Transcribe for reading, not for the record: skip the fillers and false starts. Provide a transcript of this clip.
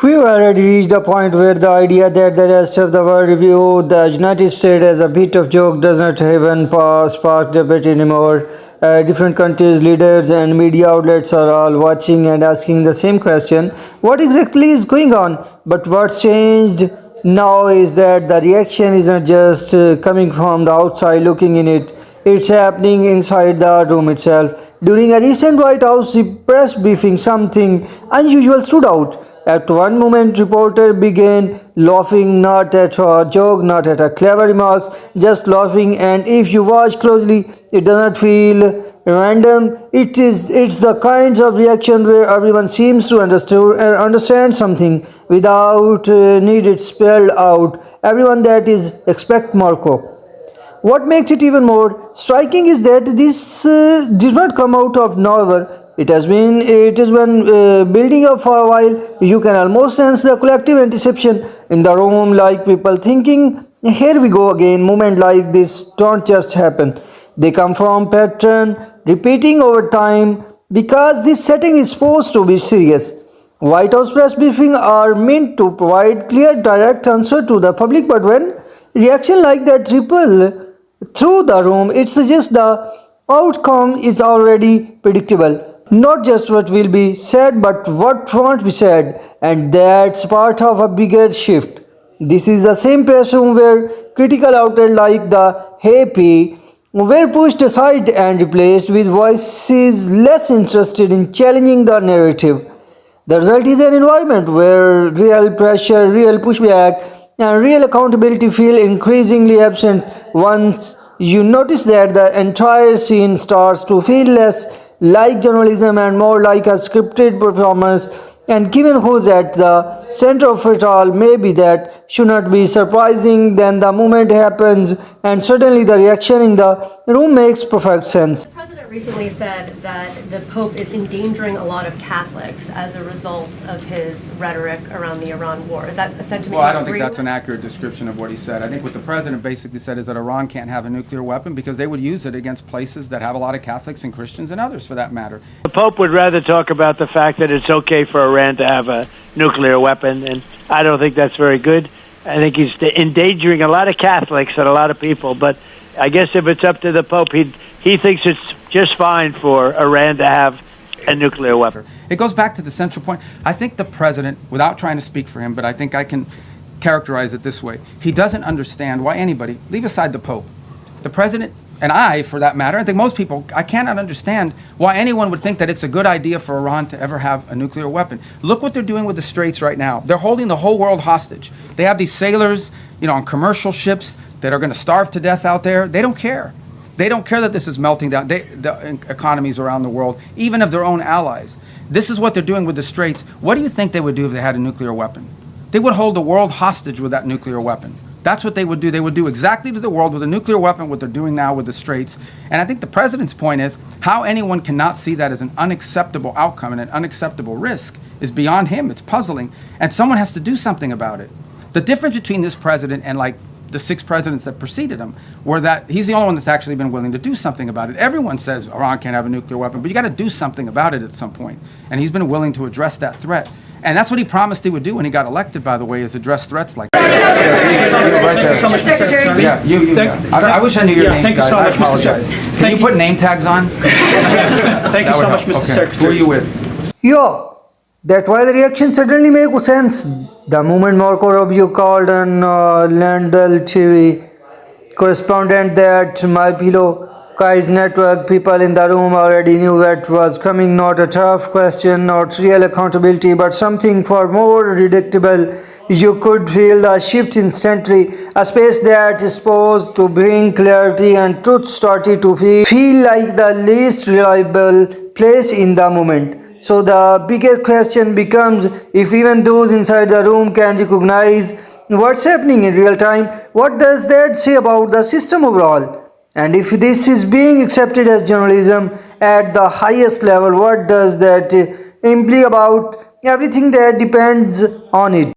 We already reached a point where the idea that the rest of the world view the United States as a bit of joke does not even spark debate anymore. Different countries, leaders, and media outlets are all watching and asking the same question: what exactly is going on? But what's changed now is that the reaction isn't just coming from the outside looking in it, it's happening inside the room itself. During a recent White House press briefing, something unusual stood out. At one moment, reporter began laughing, not at her joke, not at her clever remarks, just laughing. And if you watch closely, it does not feel random. It's the kinds of reaction where everyone seems to understand something without need it spelled out. Everyone that is expect Marco. What makes it even more striking is that this did not come out of nowhere. It has been building up for a while. You can almost sense the collective anticipation in the room, like people thinking, "Here we go again." Moments like this don't just happen; they come from pattern repeating over time because this setting is supposed to be serious. White House press briefings are meant to provide clear, direct answer to the public, but when reaction like that ripple through the room, it suggests the outcome is already predictable. Not just what will be said, but what won't be said, and that's part of a bigger shift. This is the same press room where critical outlets like the AP were pushed aside and replaced with voices less interested in challenging the narrative. The result is an environment where real pressure, real pushback, and real accountability feel increasingly absent. Once you notice that, the entire scene starts to feel less like journalism and more like a scripted performance. And given who's at the center of it all, maybe that should not be surprising. Then the moment happens, and suddenly the reaction in the room makes perfect sense. The president recently said that the Pope is endangering a lot of Catholics as a result of his rhetoric around the Iran war. Is that a sentiment? Well, I don't think that's an accurate description of what he said. I think what the president basically said is that Iran can't have a nuclear weapon because they would use it against places that have a lot of Catholics and Christians and others for that matter. The Pope would rather talk about the fact that it's okay for Iran to have a nuclear weapon, and I don't think that's very good. I think he's endangering a lot of Catholics and a lot of people, but I guess if it's up to the Pope, he thinks it's just fine for Iran to have a nuclear weapon. It goes back to the central point. I think the president, without trying to speak for him, but I think I can characterize it this way. He doesn't understand why anybody, leave aside the Pope, the president, and I, for that matter, I think most people, I cannot understand why anyone would think that it's a good idea for Iran to ever have a nuclear weapon. Look what they're doing with the Straits right now. They're holding the whole world hostage. They have these sailors, on commercial ships that are going to starve to death out there. They don't care. They don't care that this is melting down the economies around the world, even of their own allies. This is what they're doing with the Straits. What do you think they would do if they had a nuclear weapon? They would hold the world hostage with that nuclear weapon. That's what they would do. They would do exactly to the world with a nuclear weapon what they're doing now with the Straits. And I think the president's point is how anyone cannot see that as an unacceptable outcome and an unacceptable risk is beyond him. It's puzzling. And someone has to do something about it. The difference between this president and like the 6 presidents that preceded him were that he's the only one that's actually been willing to do something about it. Everyone says Iran can't have a nuclear weapon, but you got to do something about it at some point. And he's been willing to address that threat. And that's what he promised he would do when he got elected, by the way, is address threats like that. Thank you so much, Mr. Secretary. Yeah, I wish I knew your name. Thank you so much, Mr. Secretary. Can you put name tags on? Thank you so much, Mr. Secretary. Who are you with? Yeah, that's why the reaction suddenly makes sense. The moment Marco Rubio called on Landell TV correspondent that My Pillow Kai's network, people in the room already knew what was coming. Not a tough question, not real accountability, but something far more predictable. You could feel the shift instantly. A space that is supposed to bring clarity and truth started to feel like the least reliable place in the moment. So the bigger question becomes, if even those inside the room can recognize what's happening in real time, what does that say about the system overall? And if this is being accepted as journalism at the highest level, what does that imply about everything that depends on it?